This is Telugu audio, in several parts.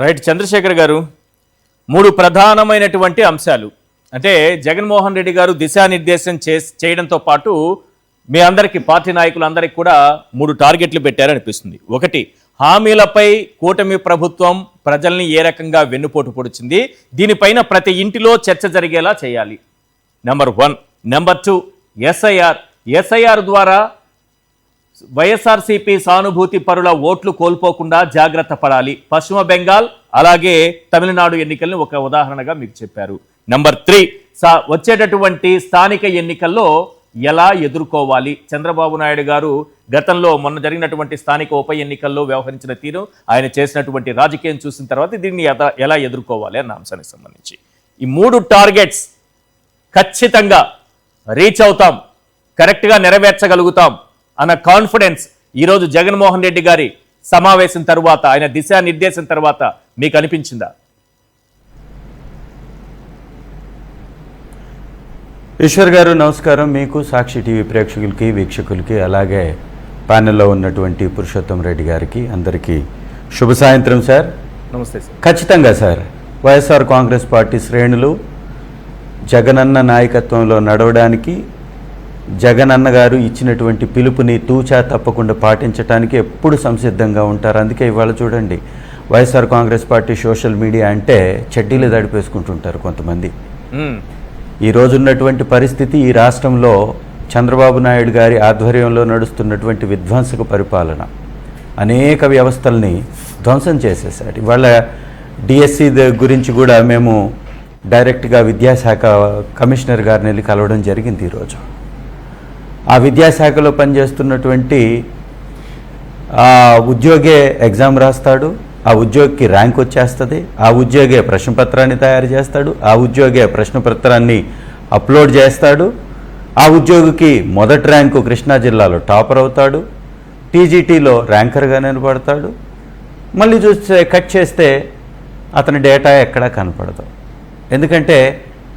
రైట్ చంద్రశేఖర్ గారు, మూడు ప్రధానమైనటువంటి అంశాలు అంటే జగన్మోహన్ రెడ్డి గారు దిశానిర్దేశం చేయడంతో పాటు మీ అందరికీ పార్టీ నాయకులందరికీ కూడా మూడు టార్గెట్లు పెట్టారనిపిస్తుంది. ఒకటి, హామీలపై కూటమి ప్రభుత్వం ప్రజల్ని ఏ రకంగా వెన్నుపోటు పొడిచింది, దీనిపైన ప్రతి ఇంటిలో చర్చ జరిగేలా చేయాలి. నెంబర్ 1. నెంబర్ 2, ఎస్ఐఆర్ ద్వారా వైఎస్ఆర్సీపీ సానుభూతి పరుల ఓట్లు కోల్పోకుండా జాగ్రత్త పడాలి. పశ్చిమ బెంగాల్ అలాగే తమిళనాడు ఎన్నికల్ని ఒక ఉదాహరణగా మీకు చెప్పారు. నెంబర్ 3, వచ్చేటటువంటి స్థానిక ఎన్నికల్లో ఎలా ఎదుర్కోవాలి. చంద్రబాబు నాయుడు గారు గతంలో మొన్న జరిగినటువంటి స్థానిక ఉప ఎన్నికల్లో వ్యవహరించిన తీరు, ఆయన చేసినటువంటి రాజకీయం చూసిన తర్వాత దీన్ని ఎలా ఎదుర్కోవాలి అన్న అంశానికి సంబంధించి ఈ మూడు టార్గెట్స్ ఖచ్చితంగా రీచ్ అవుతాం, కరెక్ట్గా నెరవేర్చగలుగుతాం అన్న కాన్ఫిడెన్స్ ఈరోజు జగన్మోహన్ రెడ్డి గారి సమావేశం తర్వాత, ఆయన దిశానిర్దేశం తర్వాత మీకు అనిపించిందా? ఈశ్వర్ గారు నమస్కారం. మీకు, సాక్షి టీవీ ప్రేక్షకులకి, వీక్షకులకి, అలాగే ప్యానెల్లో ఉన్నటువంటి పురుషోత్తం రెడ్డి గారికి అందరికీ శుభ సాయంత్రం సార్. నమస్తే సార్. ఖచ్చితంగా సార్, వైఎస్ఆర్ కాంగ్రెస్ పార్టీ శ్రేణులు జగనన్న నాయకత్వంలో నడవడానికి, జగనన్న గారు ఇచ్చినటువంటి పిలుపుని తూచా తప్పకుండా పాటించడానికి ఎప్పుడు సంసిద్ధంగా ఉంటారు. అందుకే ఇవాళ చూడండి, YSR Congress party social media అంటే చెడ్డీలు దడిపేసుకుంటుంటారు కొంతమంది. ఈ రోజున్నటువంటి పరిస్థితి, ఈ రాష్ట్రంలో చంద్రబాబు నాయుడు గారి ఆధ్వర్యంలో నడుస్తున్నటువంటి విధ్వంసక పరిపాలన అనేక వ్యవస్థల్ని ధ్వంసం చేసేసారు. ఇవాళ డిఎస్సి గురించి కూడా మేము డైరెక్ట్గా విద్యాశాఖ కమిషనర్ గారిని వెళ్ళి కలవడం జరిగింది. ఈరోజు ఆ విద్యాశాఖలో పనిచేస్తున్నటువంటి ఉద్యోగే ఎగ్జామ్ రాస్తాడు, ఆ ఉద్యోగికి ర్యాంక్ వచ్చేస్తుంది, ఆ ఉద్యోగే ప్రశ్నపత్రాన్ని తయారు చేస్తాడు, ఆ ఉద్యోగే ప్రశ్నపత్రాన్ని అప్లోడ్ చేస్తాడు, ఆ ఉద్యోగికి మొదటి ర్యాంకు కృష్ణా జిల్లాలో టాపర్ అవుతాడు, టీజీటీలో ర్యాంకర్గా నిలబడతాడు. మళ్ళీ చూస్తే కట్ చేస్తే అతని డేటా ఎక్కడా కనపడదు. ఎందుకంటే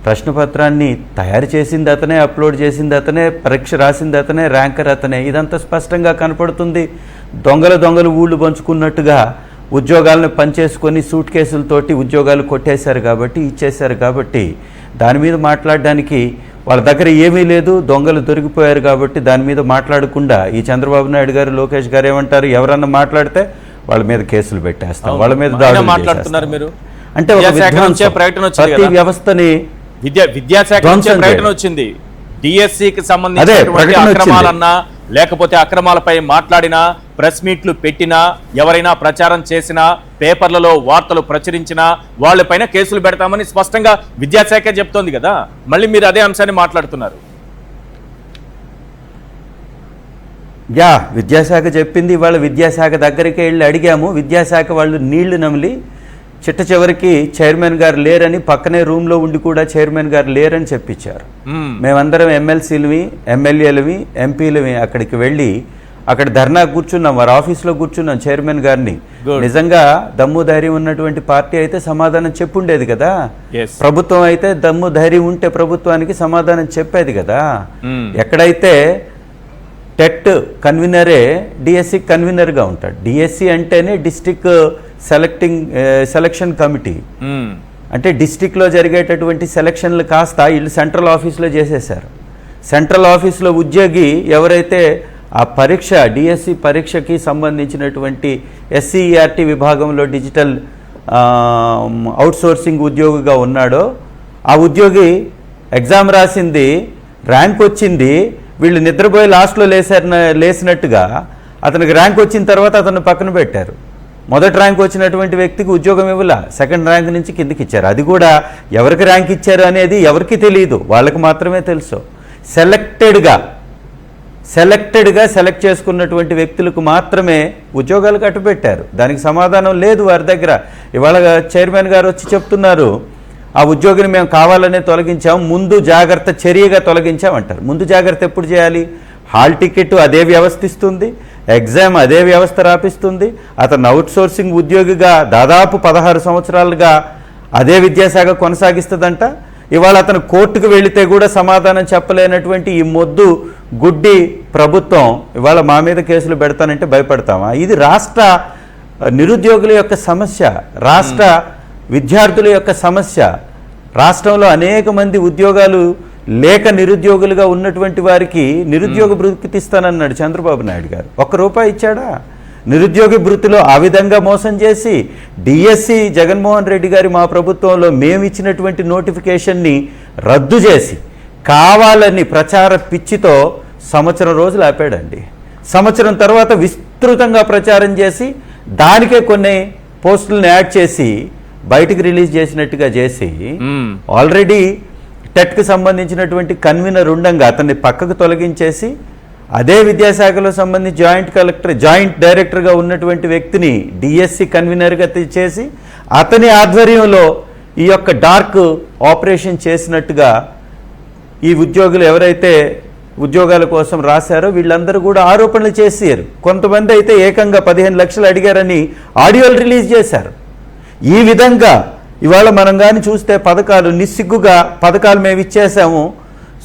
ప్రశ్నపత్రాన్ని తయారు చేసింది అతనే, అప్లోడ్ చేసింది అతనే, పరీక్ష రాసింది అతనే, ర్యాంకర్ అతనే. ఇదంతా స్పష్టంగా కనపడుతుంది. దొంగలు ఊళ్ళు పంచుకున్నట్టుగా ఉద్యోగాలను పనిచేసుకొని సూట్ కేసులతోటి ఉద్యోగాలు కొట్టేశారు కాబట్టి, ఇచ్చేశారు కాబట్టి, దాని మీద మాట్లాడడానికి వాళ్ళ దగ్గర ఏమీ లేదు. దొంగలు దొరికిపోయారు కాబట్టి దాని మీద మాట్లాడకుండా ఈ చంద్రబాబు నాయుడు గారు, లోకేష్ గారు ఏమంటారు, ఎవరన్నా మాట్లాడితే వాళ్ళ మీద కేసులు పెట్టేస్తాం, వాళ్ళ మీద దాడులు మాట్లాడుతున్నారు. మీరు అంటే ప్రతి వ్యవస్థని విద్యాశాఖ ప్రకటన వచ్చింది. డిఎస్సికి సంబంధించినటువంటి అక్రమాలన్నా లేకపోతే అక్రమాలపై మాట్లాడినా, ప్రెస్ మీట్లు పెట్టినా, ఎవరైనా ప్రచారం చేసినా, పేపర్లలో వార్తలు ప్రచురించినా వాళ్ళపైన కేసులు పెడతామని స్పష్టంగా విద్యాశాఖ చెప్తోంది కదా. మళ్ళీ మీరు అదే అంశాన్ని మాట్లాడుతున్నారు. విద్యాశాఖ చెప్పింది. వాళ్ళ విద్యాశాఖ దగ్గరికి వెళ్ళి అడిగాము. విద్యాశాఖ వాళ్ళు నీళ్లు నమిలి చిట్ట చివరికి చైర్మన్ గారు లేరని, పక్కనే రూమ్లో ఉండి కూడా చైర్మన్ గారు లేరని చెప్పించారు. మేమందరం ఎమ్మెల్సీలవి, ఎమ్మెల్యేలవి, ఎంపీలవి అక్కడికి వెళ్ళి అక్కడ ధర్నా కూర్చున్నాం, వారి ఆఫీస్లో కూర్చున్నాం. చైర్మన్ గారిని నిజంగా దమ్ము ధైర్యం ఉన్నటువంటి పార్టీ అయితే సమాధానం చెప్పుండేది కదా. ప్రభుత్వం అయితే దమ్ము ధైర్యం ఉంటే ప్రభుత్వానికి సమాధానం చెప్పేది కదా. ఎక్కడైతే టెట్ కన్వీనరే డిఎస్సి కన్వీనర్గా ఉంటాడు. డిఎస్సి అంటేనే డిస్ట్రిక్ట్ సెలక్షన్ కమిటీ. అంటే డిస్ట్రిక్ట్లో జరిగేటటువంటి సెలక్షన్లు కాస్త వీళ్ళు సెంట్రల్ ఆఫీస్లో చేసేశారు. సెంట్రల్ ఆఫీస్లో ఉద్యోగి ఎవరైతే ఆ పరీక్ష, డిఎస్సి పరీక్షకి సంబంధించినటువంటి ఎస్సీఈఆర్టీ విభాగంలో డిజిటల్ అవుట్సోర్సింగ్ ఉద్యోగిగా ఉన్నాడో, ఆ ఉద్యోగి ఎగ్జామ్ రాసింది, ర్యాంక్ వచ్చింది, వీళ్ళు నిద్రపోయి లాస్ట్లో లేసినట్టుగా అతనికి ర్యాంక్ వచ్చిన తర్వాత అతను పక్కన పెట్టారు. మొదటి ర్యాంక్ వచ్చినటువంటి వ్యక్తికి ఉద్యోగం ఇవ్వలా, సెకండ్ ర్యాంక్ నుంచి కిందకి ఇచ్చారు. అది కూడా ఎవరికి ర్యాంక్ ఇచ్చారు అనేది ఎవరికి తెలియదు, వాళ్ళకి మాత్రమే తెలుసు. సెలెక్ట్ చేసుకున్నటువంటి వ్యక్తులకు మాత్రమే ఉద్యోగాలు కట్టుబెట్టారు. దానికి సమాధానం లేదు వారి దగ్గర. ఇవాళ చైర్మన్ గారు వచ్చి చెప్తున్నారు, ఆ ఉద్యోగిని మేము కావాలనే తొలగించాం, ముందు జాగ్రత్త చర్యగా తొలగించామంటారు. ముందు జాగ్రత్త ఎప్పుడు చేయాలి? హాల్ టికెట్ అదే వ్యవస్థిస్తుంది, ఎగ్జామ్ అదే వ్యవస్థ రాపిస్తుంది. అతను అవుట్సోర్సింగ్ ఉద్యోగిగా దాదాపు 16 సంవత్సరాలుగా అదే విద్యాశాఖ కొనసాగిస్తుందంట. ఇవాళ అతను కోర్టుకు వెళితే కూడా సమాధానం చెప్పలేనటువంటి ఈ మొద్దు గుడ్డి ప్రభుత్వం ఇవాళ మా మీద కేసులు పెడతానంటే భయపడతామా? ఇది రాష్ట్ర నిరుద్యోగుల యొక్క సమస్య, రాష్ట్ర విద్యార్థుల యొక్క సమస్య. రాష్ట్రంలో అనేక మంది ఉద్యోగాలు లేక నిరుద్యోగులుగా ఉన్నటువంటి వారికి నిరుద్యోగ భృతి ఇస్తానన్నాడు చంద్రబాబు నాయుడు గారు. ₹1 ఇచ్చాడా? నిరుద్యోగ భృతిలో ఆ విధంగా మోసం చేసి డిఎస్సి జగన్మోహన్ రెడ్డి గారి మా ప్రభుత్వంలో మేము ఇచ్చినటువంటి నోటిఫికేషన్ని రద్దు చేసి కావాలని ప్రచార పిచ్చితో సంవత్సరం రోజులు ఆపాడండి. సంవత్సరం తర్వాత విస్తృతంగా ప్రచారం చేసి దానికే కొన్ని పోస్టులను యాడ్ చేసి బయటికి రిలీజ్ చేసినట్టుగా చేసి ఆల్రెడీ టెట్కి సంబంధించినటువంటి కన్వీనర్ ఉండంగా అతన్ని పక్కకు తొలగించేసి అదే విద్యాశాఖలో సంబంధించి జాయింట్ డైరెక్టర్గా ఉన్నటువంటి వ్యక్తిని డిఎస్సి కన్వీనర్గా చేసి అతని ఆధ్వర్యంలో ఈ యొక్క డార్క్ ఆపరేషన్ చేసినట్టుగా ఈ ఉద్యోగులు ఎవరైతే ఉద్యోగాల కోసం రాశారో వీళ్ళందరూ కూడా ఆరోపణలు చేశారు. కొంతమంది అయితే ఏకంగా 15 లక్షలు అడిగారని ఆడియోలు రిలీజ్ చేశారు. ఈ విధంగా ఇవాళ మనం కానీ చూస్తే పథకాలు నిస్సిగ్గుగా పథకాలు మేము ఇచ్చేసాము,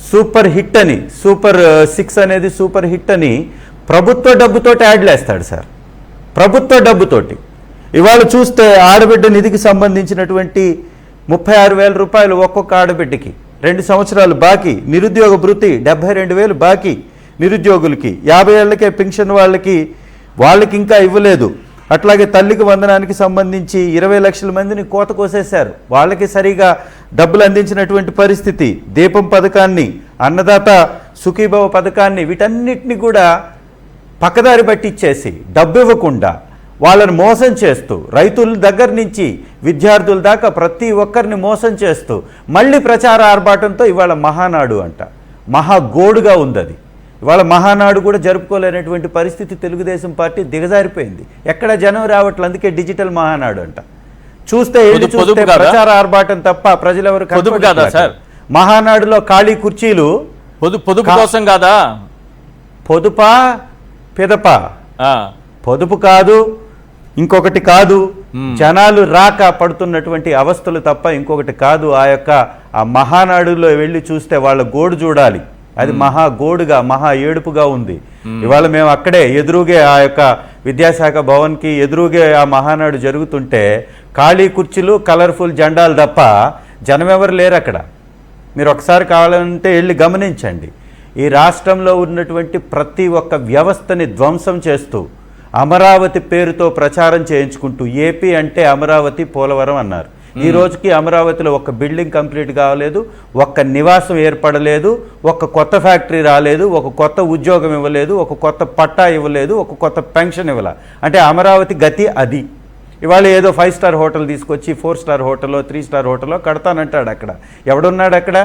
సూపర్ హిట్ అని, సూపర్ 6 అనేది సూపర్ హిట్ అని ప్రభుత్వ డబ్బుతోటి యాడ్లు వేస్తాడు సార్. ప్రభుత్వ డబ్బుతోటి ఇవాళ చూస్తే ఆడబిడ్డ నిధికి సంబంధించినటువంటి ₹36,000 ఒక్కొక్క ఆడబిడ్డకి 2 సంవత్సరాలు బాకీ, నిరుద్యోగ భృతి 72,000 బాకీ నిరుద్యోగులకి, 50 ఏళ్లకే పెన్షన్ వాళ్ళకి ఇంకా ఇవ్వలేదు. అట్లాగే తల్లికి వందనానికి సంబంధించి 20 లక్షల మందిని కోత కోసేశారు, వాళ్ళకి సరిగా డబ్బులు అందించినటువంటి పరిస్థితి. దీపం పథకాన్ని, అన్నదాత సుఖీభవ పథకాన్ని, వీటన్నిటిని కూడా పక్కదారి పట్టించేసి డబ్బు ఇవ్వకుండా వాళ్ళని మోసం చేస్తూ రైతుల దగ్గర నుంచి విద్యార్థుల దాకా ప్రతి ఒక్కరిని మోసం చేస్తూ మళ్ళీ ప్రచార ఆర్భాటంతో ఇవాళ మహానాడు అంట, మహాగోడుగా ఉంది అది. ఇవాళ మహానాడు కూడా జరుపుకోలేనటువంటి పరిస్థితి తెలుగుదేశం పార్టీ దిగజారిపోయింది. ఎక్కడ జనం రావట్లేదు, అందుకే డిజిటల్ మహానాడు అంట. చూస్తే ప్రచార ఆర్భాటం తప్ప ప్రజలెవరు కదా సార్. మహానాడులో ఖాళీ కుర్చీలు పొదుపు కోసం కాదా? పొదుపా పిదపా? పొదుపు కాదు, ఇంకొకటి కాదు. జనాలు రాక పడుతున్నటువంటి అవస్థలు తప్ప ఇంకొకటి కాదు. ఆ మహానాడులో వెళ్ళి చూస్తే వాళ్ళ గోడు చూడాలి, అది మహా గోడుగా మహా ఏడుపుగా ఉంది. ఇవాళ మేము అక్కడే ఎదురుగే ఆ యొక్క విద్యాశాఖ భవన్కి ఎదురుగే ఆ మహానాడు జరుగుతుంటే ఖాళీ కుర్చీలు, కలర్ఫుల్ జెండాలు తప్ప జనం ఎవరు లేరు అక్కడ. మీరు ఒకసారి కావాలంటే వెళ్ళి గమనించండి. ఈ రాష్ట్రంలో ఉన్నటువంటి ప్రతి ఒక్క వ్యవస్థని ధ్వంసం చేస్తూ అమరావతి పేరుతో ప్రచారం చేయించుకుంటూ ఏపీ అంటే అమరావతి, పోలవరం అన్నారు. ఈ రోజుకి అమరావతిలో ఒక్క బిల్డింగ్ కంప్లీట్ కావలేదు, ఒక్క నివాసం ఏర్పడలేదు, ఒక్క కొత్త ఫ్యాక్టరీ రాలేదు, ఒక కొత్త ఉద్యోగం ఇవ్వలేదు, ఒక కొత్త పట్టా ఇవ్వలేదు, ఒక కొత్త పెన్షన్ ఇవ్వలే. అంటే అమరావతి గతి అది. ఇవాళ ఏదో 5 స్టార్ హోటల్ తీసుకొచ్చి 4 స్టార్ హోటల్లో 3 స్టార్ హోటల్లో కడతానంటాడు. అక్కడ ఎవడున్నాడు? అక్కడ